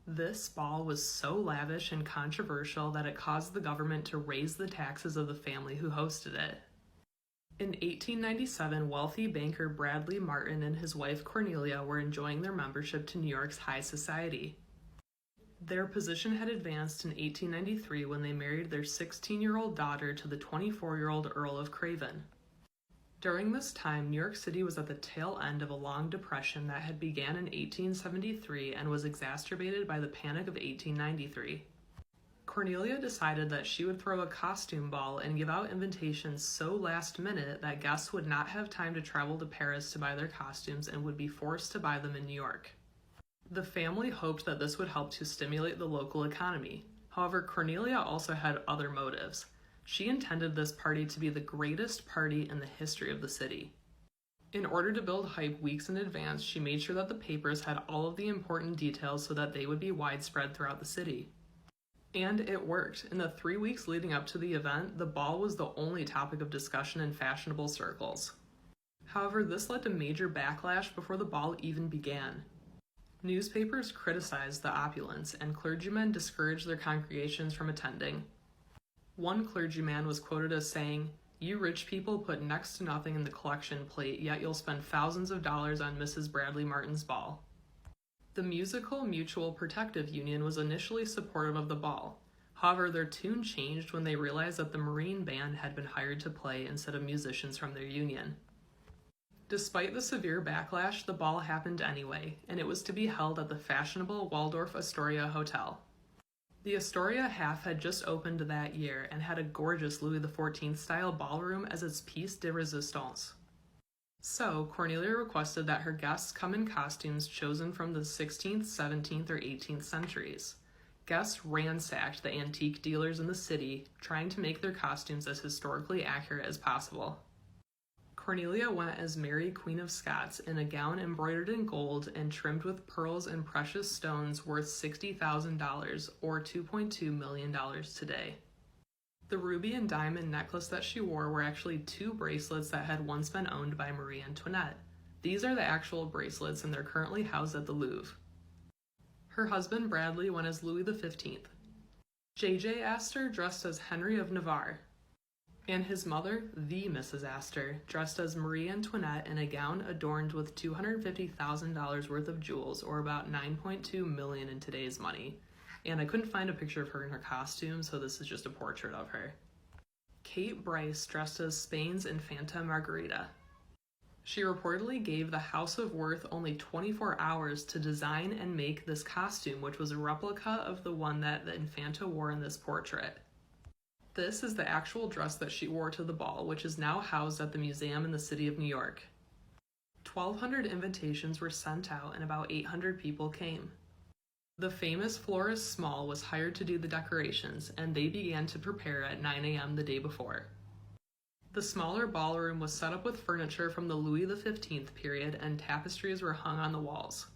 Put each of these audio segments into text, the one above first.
This ball was so lavish and controversial that it caused the government to raise the taxes of the family who hosted it. In 1897, wealthy banker Bradley Martin and his wife Cornelia were enjoying their membership to New York's high society. Their position had advanced in 1893 when they married their 16-year-old daughter to the 24-year-old Earl of Craven. During this time, New York City was at the tail end of a long depression that had began in 1873 and was exacerbated by the Panic of 1893. Cornelia decided that she would throw a costume ball and give out invitations so last minute that guests would not have time to travel to Paris to buy their costumes and would be forced to buy them in New York. The family hoped that this would help to stimulate the local economy. However, Cornelia also had other motives. She intended this party to be the greatest party in the history of the city. In order to build hype weeks in advance, she made sure that the papers had all of the important details so that they would be widespread throughout the city. And it worked. In the 3 weeks leading up to the event, the ball was the only topic of discussion in fashionable circles. However, this led to major backlash before the ball even began. Newspapers criticized the opulence, and clergymen discouraged their congregations from attending. One clergyman was quoted as saying, "You rich people put next to nothing in the collection plate, yet you'll spend thousands of dollars on Mrs. Bradley Martin's ball." The musical Mutual Protective Union was initially supportive of the ball. However, their tune changed when they realized that the Marine Band had been hired to play instead of musicians from their union. Despite the severe backlash, the ball happened anyway, and it was to be held at the fashionable Waldorf Astoria Hotel. The Astoria half had just opened that year and had a gorgeous Louis XIV-style ballroom as its piece de resistance. So, Cornelia requested that her guests come in costumes chosen from the 16th, 17th, or 18th centuries. Guests ransacked the antique dealers in the city, trying to make their costumes as historically accurate as possible. Cornelia went as Mary, Queen of Scots, in a gown embroidered in gold and trimmed with pearls and precious stones worth $60,000, or $2.2 million today. The ruby and diamond necklace that she wore were actually 2 bracelets that had once been owned by Marie Antoinette. These are the actual bracelets, and they're currently housed at the Louvre. Her husband Bradley went as Louis XV. J.J. Astor dressed as Henry of Navarre. And his mother, the Mrs. Astor, dressed as Marie Antoinette in a gown adorned with $250,000 worth of jewels, or about $9.2 million in today's money. And I couldn't find a picture of her in her costume, so this is just a portrait of her. Kate Bryce dressed as Spain's Infanta Margarita. She reportedly gave the House of Worth only 24 hours to design and make this costume, which was a replica of the one that the Infanta wore in this portrait. This is the actual dress that she wore to the ball, which is now housed at the museum in the city of New York. 1,200 invitations were sent out and about 800 people came. The famous florist Small was hired to do the decorations, and they began to prepare at 9 a.m. the day before. The smaller ballroom was set up with furniture from the Louis XV period, and tapestries were hung on the walls.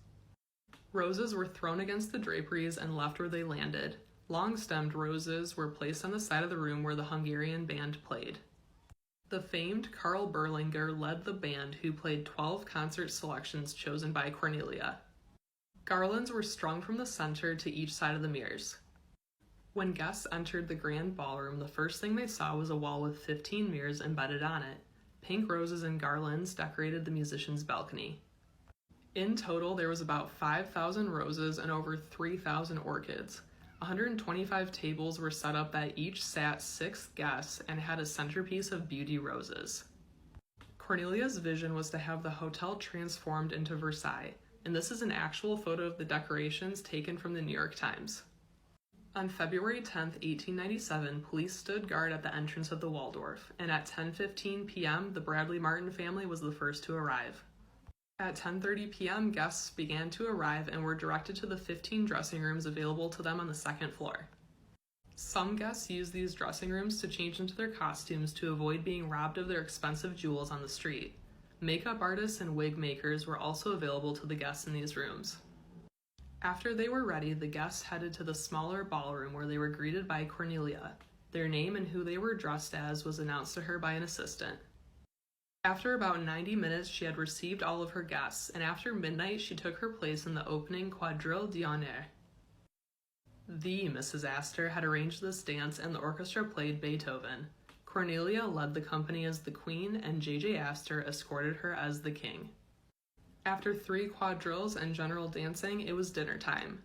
Roses were thrown against the draperies and left where they landed. Long-stemmed roses were placed on the side of the room where the Hungarian band played. The famed Karl Berlinger led the band, who played 12 concert selections chosen by Cornelia. Garlands were strung from the center to each side of the mirrors. When guests entered the grand ballroom, the first thing they saw was a wall with 15 mirrors embedded on it. Pink roses and garlands decorated the musicians' balcony. In total, there was about 5,000 roses and over 3,000 orchids. 125 tables were set up that each sat 6 guests and had a centerpiece of beauty roses. Cornelia's vision was to have the hotel transformed into Versailles, and this is an actual photo of the decorations taken from the New York Times. On February 10, 1897, police stood guard at the entrance of the Waldorf, and at 10:15 p.m., the Bradley Martin family was the first to arrive. At 10:30 p.m., guests began to arrive and were directed to the 15 dressing rooms available to them on the second floor. Some guests used these dressing rooms to change into their costumes to avoid being robbed of their expensive jewels on the street. Makeup artists and wig makers were also available to the guests in these rooms. After they were ready, the guests headed to the smaller ballroom where they were greeted by Cornelia. Their name and who they were dressed as was announced to her by an assistant. After about 90 minutes, she had received all of her guests, and after midnight, she took her place in the opening quadrille d'honneur. The Mrs. Astor had arranged this dance and the orchestra played Beethoven. Cornelia led the company as the queen and J.J. Astor escorted her as the king. After 3 quadrilles and general dancing, it was dinner time.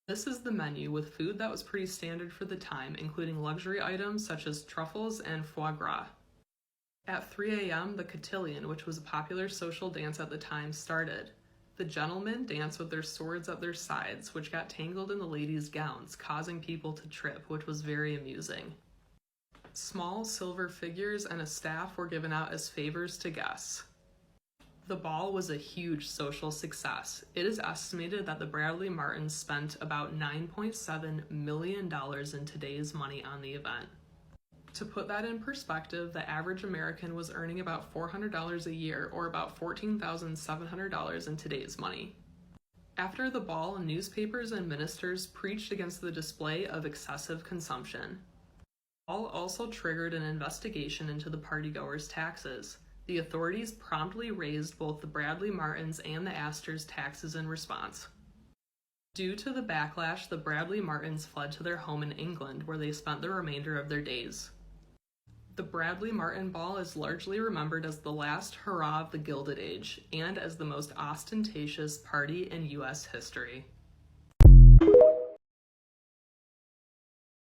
This is the menu with food that was pretty standard for the time, including luxury items such as truffles and foie gras. At 3 a.m., the cotillion, which was a popular social dance at the time, started. The gentlemen danced with their swords at their sides, which got tangled in the ladies' gowns, causing people to trip, which was very amusing. Small silver figures and a staff were given out as favors to guests. The ball was a huge social success. It is estimated that the Bradley Martins spent about $9.7 million in today's money on the event. To put that in perspective, the average American was earning about $400 a year, or about $14,700 in today's money. After the ball, newspapers and ministers preached against the display of excessive consumption. The ball also triggered an investigation into the partygoers' taxes. The authorities promptly raised both the Bradley Martins and the Astors' taxes in response. Due to the backlash, the Bradley Martins fled to their home in England, where they spent the remainder of their days. The Bradley Martin Ball is largely remembered as the last hurrah of the Gilded Age and as the most ostentatious party in U.S. history.